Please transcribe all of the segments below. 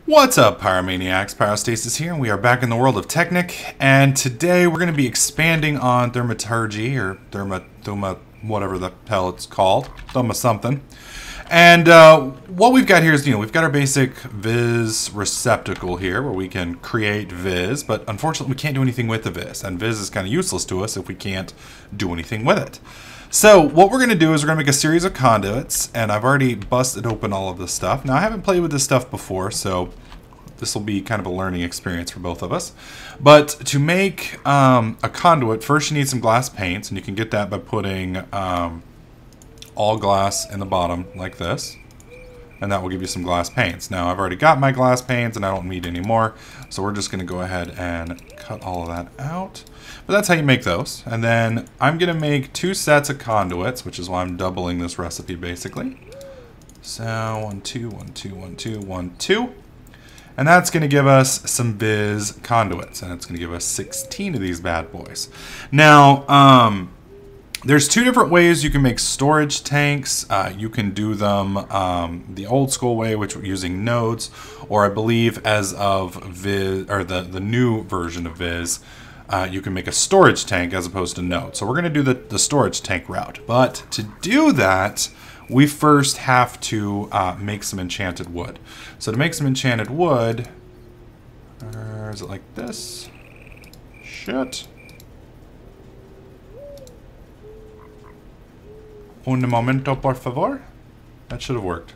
What's up, Pyromaniacs? Pyrostasis here, and we are back in the world of Technic, and today we're going to be expanding on Thermaturgy, or Therma, whatever the hell it's called, Therma something. And what we've got here is, we've got our basic Viz receptacle here, where we can create Viz, but unfortunately we can't do anything with the Viz, and Viz is kind of useless to us if we can't do anything with it. So what we're going to do is we're going to make a series of conduits, and I've already busted open all of this stuff. Now I haven't played with this stuff before, so this will be kind of a learning experience for both of us. But to make a conduit, first you need some glass paints, and you can get that by putting all glass in the bottom like this, and that will give you some glass paints. Now I've already got my glass paints and I don't need any more, so we're just going to go ahead and cut all of that out. But that's how you make those. And then I'm going to make 2 sets of conduits, which is why I'm doubling this recipe basically. So 1, 2, 1, 2, 1, 2, 1, 2. And that's going to give us some Viz conduits, and it's going to give us 16 of these bad boys. Now, there's 2 different ways you can make storage tanks. You can do them the old school way, which we're using nodes, or I believe as of Viz, or the new version of Viz, you can make a storage tank as opposed to nodes. So we're going to do the storage tank route. But to do that, we first have to make some enchanted wood. So to make some enchanted wood, is it like this? Shit. Un momento, por favor. That should have worked.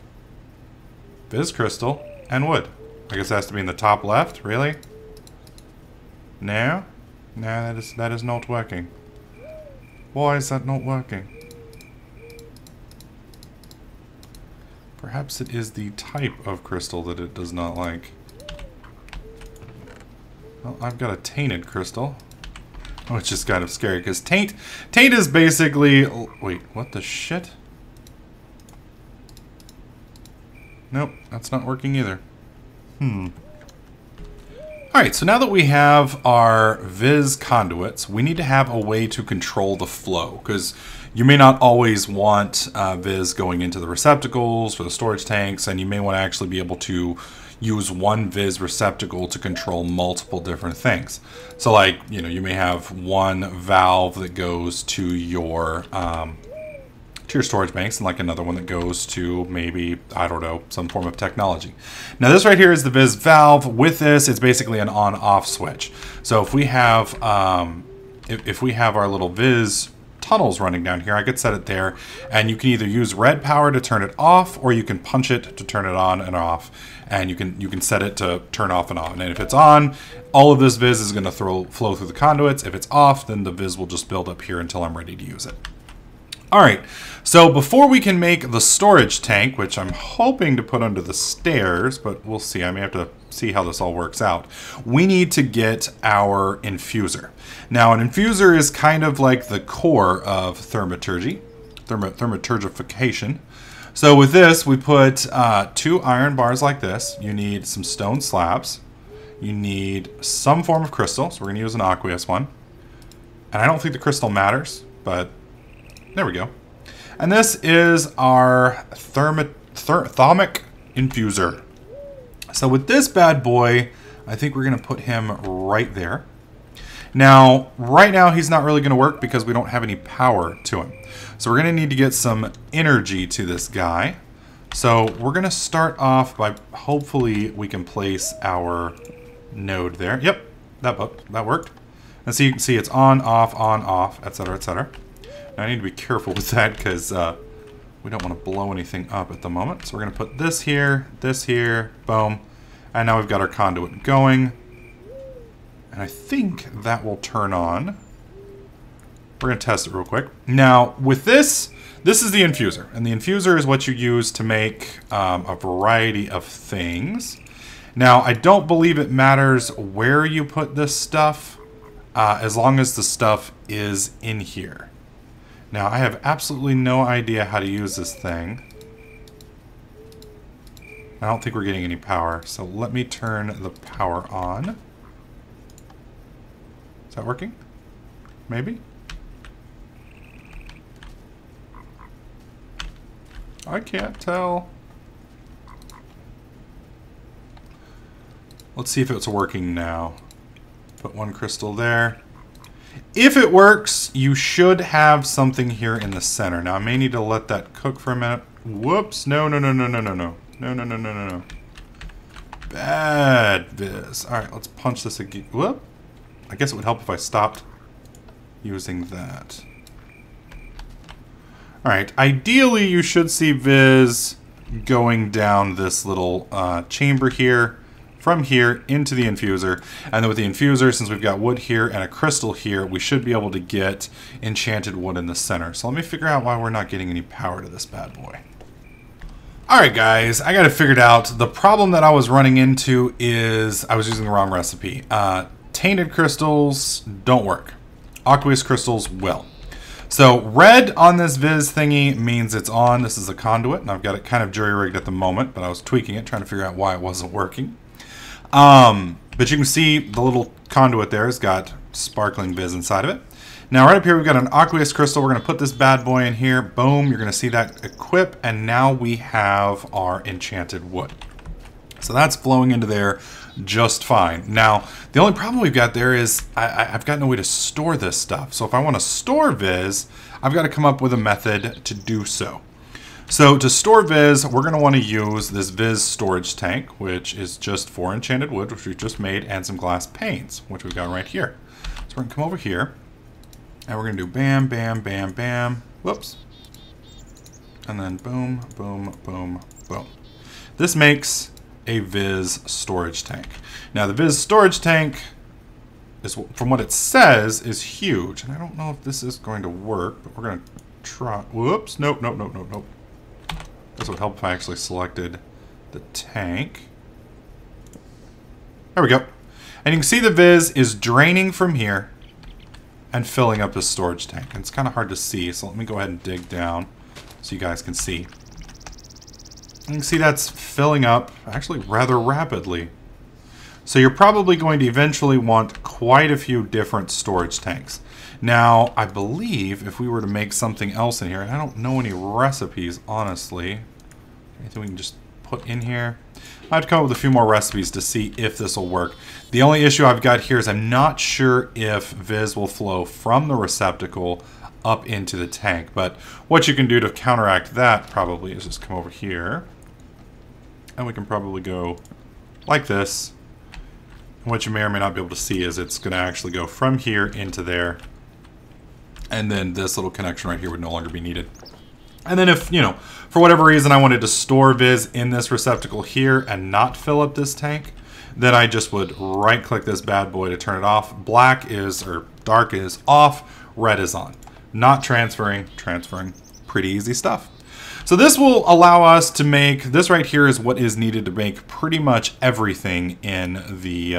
Viz crystal and wood. I guess it has to be in the top left. Really? No? No, that is not working. Why is that not working? Perhaps it is the type of crystal that it does not like. Well, I've got a tainted crystal, which is kind of scary because taint is basically. Wait, what the shit? Nope, that's not working either. Alright, so now that we have our Viz conduits, we need to have a way to control the flow, because you may not always want Viz going into the receptacles for the storage tanks, and you may want to actually be able to use one Viz receptacle to control multiple different things. So like, you may have one valve that goes to your storage banks, and like another one that goes to maybe, I don't know, some form of technology. Now this right here is the Viz valve. With this, it's basically an on-off switch. So if we have if we have our little Viz tunnels running down here, I could set it there, and you can either use red power to turn it off, or you can punch it to turn it on and off, and you can set it to turn off and on. And if it's on, all of this Viz is going to flow through the conduits. If it's off, then the Viz will just build up here until I'm ready to use it. Alright, so before we can make the storage tank, which I'm hoping to put under the stairs, but we'll see, I may have to see how this all works out, we need to get our infuser. Now, an infuser is kind of like the core of thermaturgy, thermaturgification. So with this, we put 2 iron bars like this. You need some stone slabs. You need some form of crystal, so we're going to use an aqueous one. And I don't think the crystal matters, but there we go. And this is our Thaumic infuser. So with this bad boy, I think we're going to put him right there. Now, right now he's not really going to work because we don't have any power to him. So we're going to need to get some energy to this guy. So we're going to start off by, hopefully we can place our node there. Yep, that worked. And so you can see it's on, off, etc., etc. I need to be careful with that because we don't want to blow anything up at the moment. So we're going to put this here, boom. And now we've got our conduit going. And I think that will turn on. We're going to test it real quick. Now, with this is the infuser. And the infuser is what you use to make a variety of things. Now, I don't believe it matters where you put this stuff, as long as the stuff is in here. Now, I have absolutely no idea how to use this thing. I don't think we're getting any power, so let me turn the power on. Is that working? Maybe? I can't tell. Let's see if it's working now. Put one crystal there. If it works, you should have something here in the center. Now I may need to let that cook for a minute. Whoops. No. No. Bad viz. Alright, let's punch this again. Whoop. I guess it would help if I stopped using that. Alright, ideally you should see viz going down this little chamber here, from here into the infuser. And then with the infuser, since we've got wood here and a crystal here, we should be able to get enchanted wood in the center. So let me figure out why we're not getting any power to this bad boy. Alright guys, I got it figured out. The problem that I was running into is I was using the wrong recipe. Tainted crystals don't work. Aqueous crystals will. So red on this viz thingy means it's on. This is a conduit, and I've got it kind of jury-rigged at the moment, but I was tweaking it, trying to figure out why it wasn't working. But you can see the little conduit there has got sparkling viz inside of it. Now right up here we've got an aqueous crystal. We're going to put this bad boy in here. Boom, you're going to see that equip, and now we have our enchanted wood. So that's flowing into there just fine. Now, the only problem we've got there is I've got no way to store this stuff. So if I want to store viz, I've got to come up with a method to do so. So to store viz, we're going to want to use this viz storage tank, which is just 4 enchanted wood, which we've just made, and some glass panes, which we've got right here. So we're going to come over here, and we're going to do bam, bam, bam, bam. Whoops. And then boom, boom, boom, boom. This makes a viz storage tank. Now the viz storage tank is, from what it says, is huge. And I don't know if this is going to work, but we're going to try. Whoops. Nope. This would help if I actually selected the tank. There we go. And you can see the viz is draining from here and filling up the storage tank. And it's kind of hard to see, so let me go ahead and dig down so you guys can see. You can see that's filling up actually rather rapidly. So you're probably going to eventually want quite a few different storage tanks. Now, I believe if we were to make something else in here, and I don't know any recipes, honestly. Anything we can just put in here? I have to come up with a few more recipes to see if this will work. The only issue I've got here is I'm not sure if viz will flow from the receptacle up into the tank. But what you can do to counteract that probably is just come over here. And we can probably go like this. And what you may or may not be able to see is it's going to actually go from here into there. And then this little connection right here would no longer be needed. And then if, you know, for whatever reason I wanted to store viz in this receptacle here and not fill up this tank, then I just would right click this bad boy to turn it off. Black is, or dark is off, red is on. Not transferring, pretty easy stuff. So this will allow us to make, this right here is what is needed to make pretty much everything in the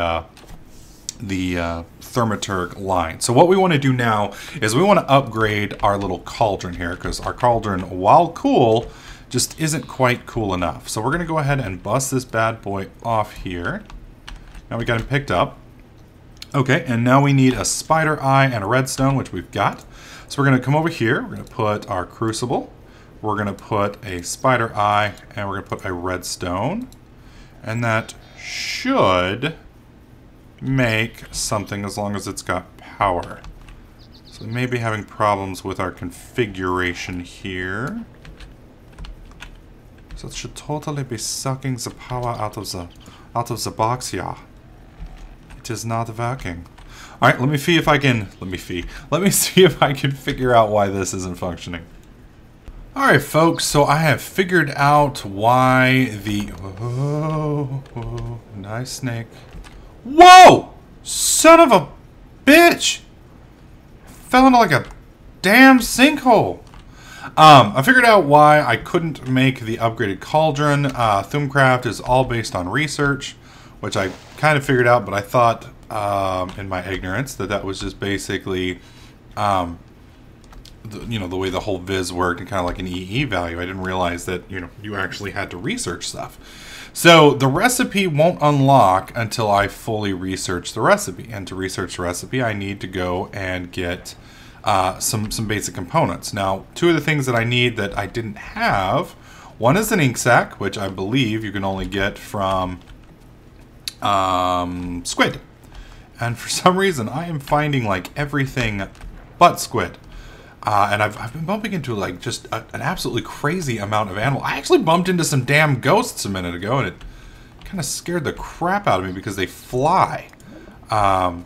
Thaumcraft line. So what we want to do now is we want to upgrade our little cauldron here, because our cauldron, while cool, just isn't quite cool enough. So we're going to go ahead and bust this bad boy off here. Now we got him picked up. Okay, and now we need a spider eye and a redstone, which we've got. So we're going to come over here, we're going to put our crucible, we're going to put a spider eye, and we're going to put a redstone. And that should make something as long as it's got power. So we may be having problems with our configuration here. So it should totally be sucking the power out of the box, yeah. It is not working. All right, let me see if I can figure out why this isn't functioning. All right, folks, so I have figured out why the, whoa, nice snake. Whoa! Son of a bitch! Fell into like a damn sinkhole. I figured out why I couldn't make the upgraded cauldron. Thaumcraft is all based on research, which I kind of figured out, but I thought, in my ignorance, that was just basically, the way the whole viz worked and kind of like an EE value. I didn't realize that, you actually had to research stuff. So the recipe won't unlock until I fully research the recipe. And to research the recipe, I need to go and get some basic components. Now, two of the things that I need that I didn't have, one is an ink sac, which I believe you can only get from squid. And for some reason, I am finding like everything but squid. And I've been bumping into like just an absolutely crazy amount of animal. I actually bumped into some damn ghosts a minute ago, and it kind of scared the crap out of me because they fly. And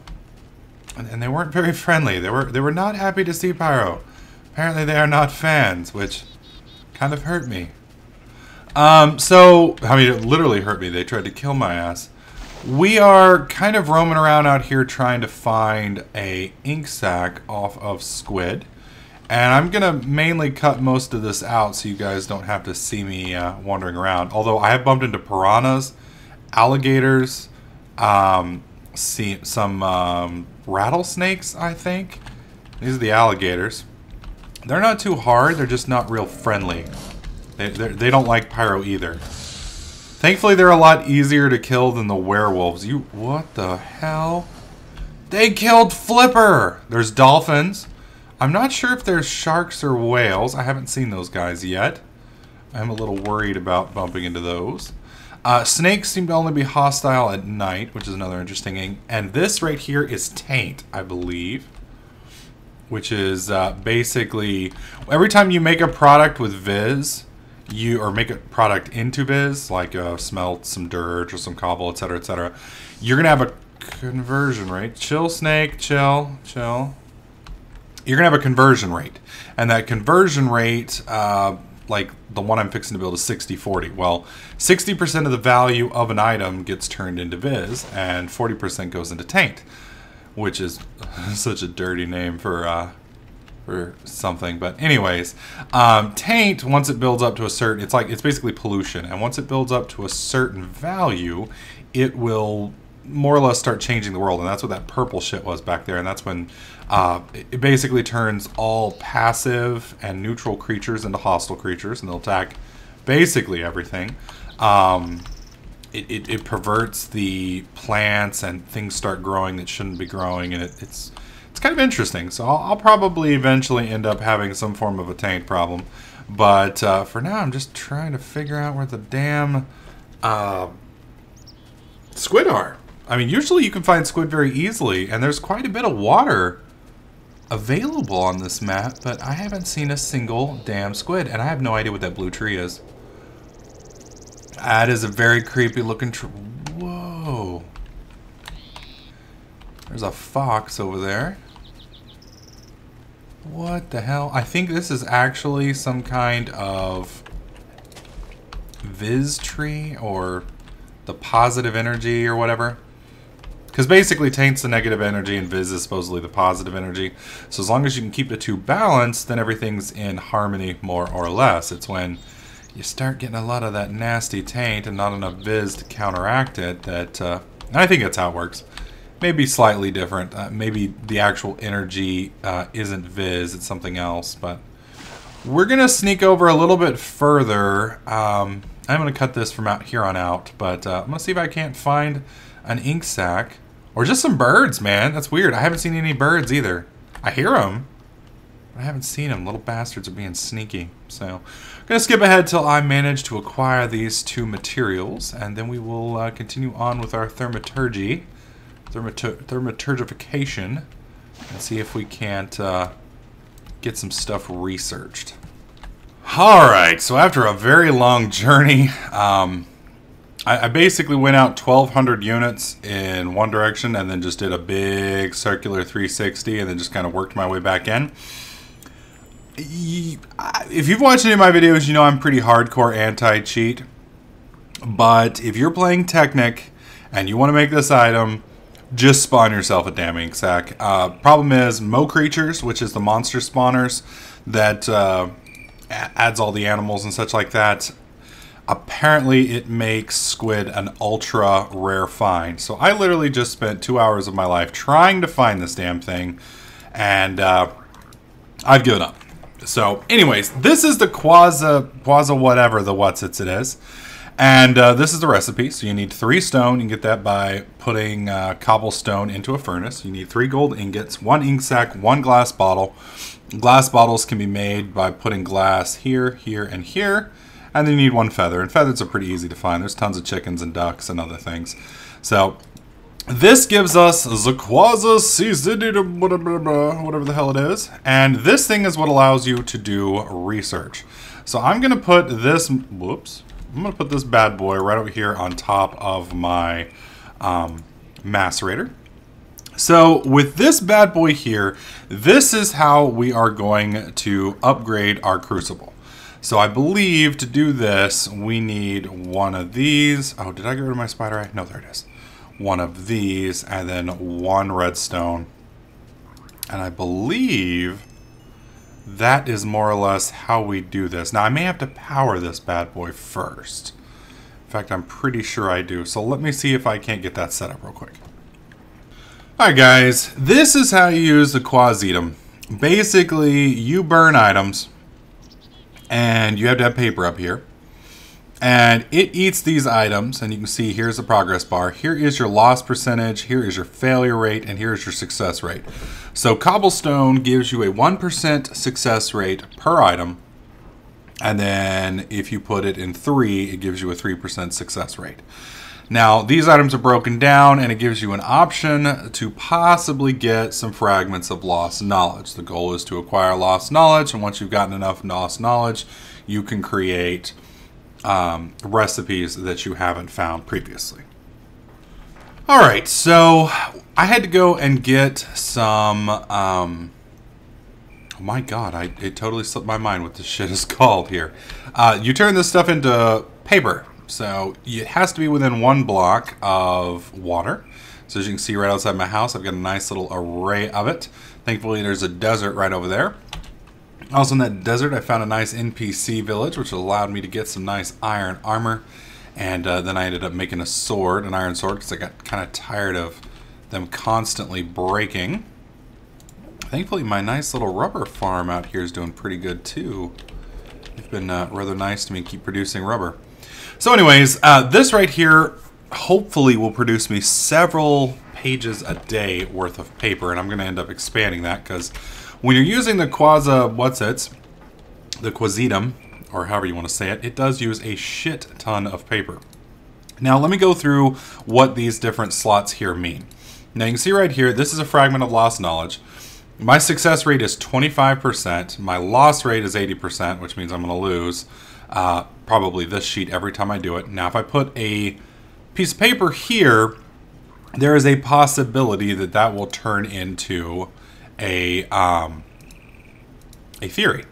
they weren't very friendly. They were not happy to see Pyro. Apparently they are not fans, which kind of hurt me. So, I mean, it literally hurt me. They tried to kill my ass. We are kind of roaming around out here trying to find a ink sac off of squid. And I'm going to mainly cut most of this out so you guys don't have to see me wandering around. Although I have bumped into piranhas, alligators, some rattlesnakes, I think. These are the alligators. They're not too hard, they're just not real friendly. They don't like Pyro either. Thankfully, they're a lot easier to kill than the werewolves. What the hell? They killed Flipper! There's dolphins. I'm not sure if there's sharks or whales. I haven't seen those guys yet. I'm a little worried about bumping into those. Snakes seem to only be hostile at night, which is another interesting thing. And this right here is taint, I believe. Which is basically, every time you make a product with Viz, or make a product into Viz, like smelt some dirt or some cobble, etc., you're going to have a conversion rate. Chill, snake, chill. You're going to have a conversion rate. And that conversion rate, like the one I'm fixing to build, is 60-40. Well, 60% of the value of an item gets turned into Viz, and 40% goes into taint. Which is such a dirty name for something, but anyways, taint, once it builds up to a certain, it's basically pollution, and once it builds up to a certain value, it will more or less start changing the world, and that's what that purple shit was back there, and that's when it basically turns all passive and neutral creatures into hostile creatures, and they'll attack basically everything. It perverts the plants, and things start growing that shouldn't be growing, and it's kind of interesting. So I'll probably eventually end up having some form of a taint problem. But for now, I'm just trying to figure out where the damn squid are. I mean, usually you can find squid very easily, and there's quite a bit of water available on this map, but I haven't seen a single damn squid, and I have no idea what that blue tree is. That is a very creepy looking tree. Whoa. There's a fox over there. What the hell? I think this is actually some kind of Viz tree, or the positive energy or whatever. Because basically taint's the negative energy and Viz is supposedly the positive energy. So as long as you can keep the two balanced, then everything's in harmony more or less. It's when you start getting a lot of that nasty taint and not enough Viz to counteract it that, I think that's how it works. Maybe slightly different. Maybe the actual energy isn't Viz, it's something else. But we're going to sneak over a little bit further. I'm going to cut this from out here on out, but I'm going to see if I can't find an ink sac. Or just some birds, man. That's weird. I haven't seen any birds either. I hear them. I haven't seen them. Little bastards are being sneaky. So I'm going to skip ahead till I manage to acquire these two materials, and then we will continue on with our thaumaturgy, thaumaturgification, and see if we can't get some stuff researched. Alright, so after a very long journey, I basically went out 1,200 units in one direction and then just did a big circular 360 and then just kind of worked my way back in. If you've watched any of my videos, you know I'm pretty hardcore anti-cheat. But if you're playing Technic and you want to make this item, just spawn yourself a damn ink sac. Problem is, Mo Creatures, which is the monster spawners that adds all the animals and such like that, apparently it makes squid an ultra rare find. So I literally just spent 2 hours of my life trying to find this damn thing, and I've given up. So anyways, this is the quasi whatever the it is. And this is the recipe. So you need 3 stone. You can get that by putting cobblestone into a furnace. You need 3 gold ingots, 1 ink sac, 1 glass bottle. Glass bottles can be made by putting glass here, here, and here. And then you need 1 feather. And feathers are pretty easy to find. There's tons of chickens and ducks and other things. So this gives us the quasi season, whatever the hell it is. And this thing is what allows you to do research. So I'm going to put this, whoops. I'm going to put this bad boy right over here on top of my macerator. So with this bad boy here, this is how we are going to upgrade our crucible. So I believe to do this, we need 1 of these. Oh, did I get rid of my spider eye? No, there it is. 1 of these, and then 1 redstone. And I believe that is more or less how we do this. Now, I may have to power this bad boy first. In fact, I'm pretty sure I do. So let me see if I can't get that set up real quick. Alright guys, this is how you use the quasitum. Basically, you burn items, and you have to have paper up here. And it eats these items, and you can see here's the progress bar. Here is your loss percentage, here is your failure rate, and here is your success rate. So cobblestone gives you a 1% success rate per item. And then if you put it in 3, it gives you a 3% success rate. Now, these items are broken down, and it gives you an option to possibly get some fragments of lost knowledge. The goal is to acquire lost knowledge, and once you've gotten enough lost knowledge, you can create recipes that you haven't found previously. Alright, so I had to go and get some... oh my god, it totally slipped my mind what this shit is called here. You turn this stuff into paper. So it has to be within 1 block of water. So as you can see right outside my house, I've got a nice little array of it. Thankfully, there's a desert right over there. Also in that desert, I found a nice NPC village, which allowed me to get some nice iron armor. And then I ended up making a sword, an iron sword, because I got kind of tired of them constantly breaking. Thankfully, my nice little rubber farm out here is doing pretty good too. They've been rather nice to me, keep producing rubber. So anyways, this right here hopefully will produce me several pages a day worth of paper, and I'm going to end up expanding that because when you're using the the quasitum, or however you want to say it, it does use a shit ton of paper. Now let me go through what these different slots here mean. Now you can see right here, this is a fragment of lost knowledge. My success rate is 25%. My loss rate is 80%, which means I'm going to lose probably this sheet every time I do it. Now, if I put a piece of paper here, there is a possibility that that will turn into a theory.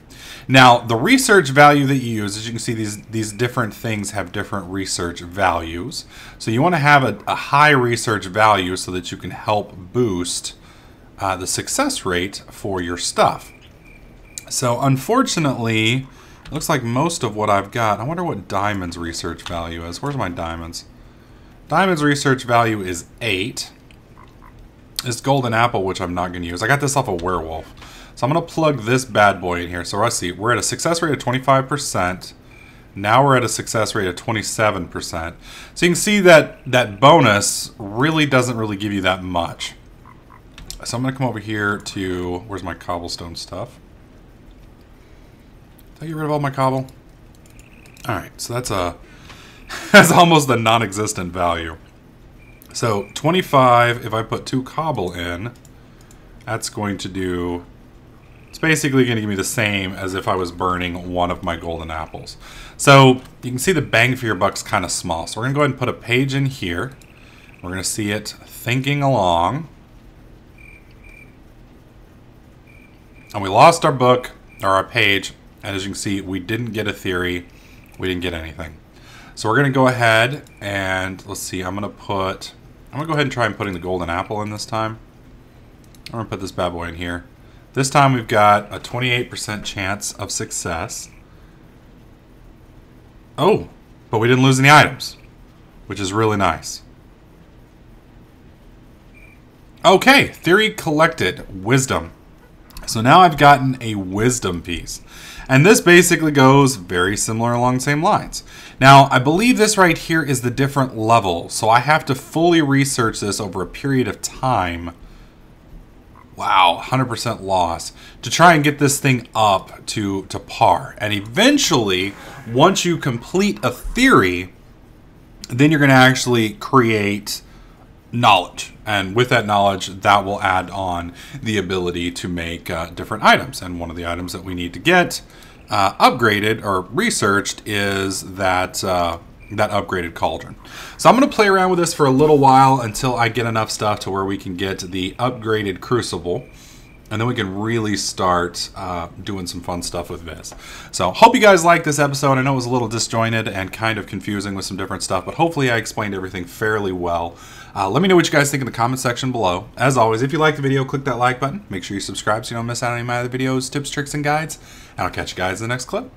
Now, the research value that you use, as you can see, these different things have different research values. So you want to have a high research value so that you can help boost the success rate for your stuff. So unfortunately, it looks like most of what I've got, I wonder what diamond's research value is. Where's my diamonds? Diamond's research value is 8. This golden apple, which I'm not going to use. I got this off a werewolf. So I'm going to plug this bad boy in here. So let's see, we're at a success rate of 25%. Now we're at a success rate of 27%. So you can see that that bonus really doesn't really give you that much. So I'm going to come over here to, where's my cobblestone stuff? Did I get rid of all my cobble? Alright, so that's almost a non-existent value. So 25, if I put 2 cobble in, that's going to do, it's basically going to give me the same as if I was burning 1 of my golden apples. So you can see the bang for your buck's kind of small. So we're going to go ahead and put a page in here. We're going to see it thinking along. And we lost our book, or our page, and as you can see, we didn't get a theory, we didn't get anything. So we're going to go ahead and, let's see, I'm going to go ahead and try and putting the golden apple in this time. I'm going to put this bad boy in here. This time we've got a 28% chance of success. Oh, but we didn't lose any items, which is really nice. Okay, theory collected, wisdom. So now I've gotten a wisdom piece. And this basically goes very similar along the same lines. Now, I believe this right here is the different level. So I have to fully research this over a period of time. Wow, 100% loss to try and get this thing up to par. And eventually, once you complete a theory, then you're going to actually create knowledge. And with that knowledge, that will add on the ability to make different items. And one of the items that we need to get upgraded or researched is that that upgraded cauldron. So I'm going to play around with this for a little while until I get enough stuff to where we can get the upgraded crucible, and then we can really start doing some fun stuff with this. So hope you guys liked this episode. I know it was a little disjointed and kind of confusing with some different stuff, but hopefully I explained everything fairly well. Let me know what you guys think in the comment section below. As always, if you like the video, click that like button. Make sure you subscribe so you don't miss out on any of my other videos, tips, tricks, and guides. And I'll catch you guys in the next clip.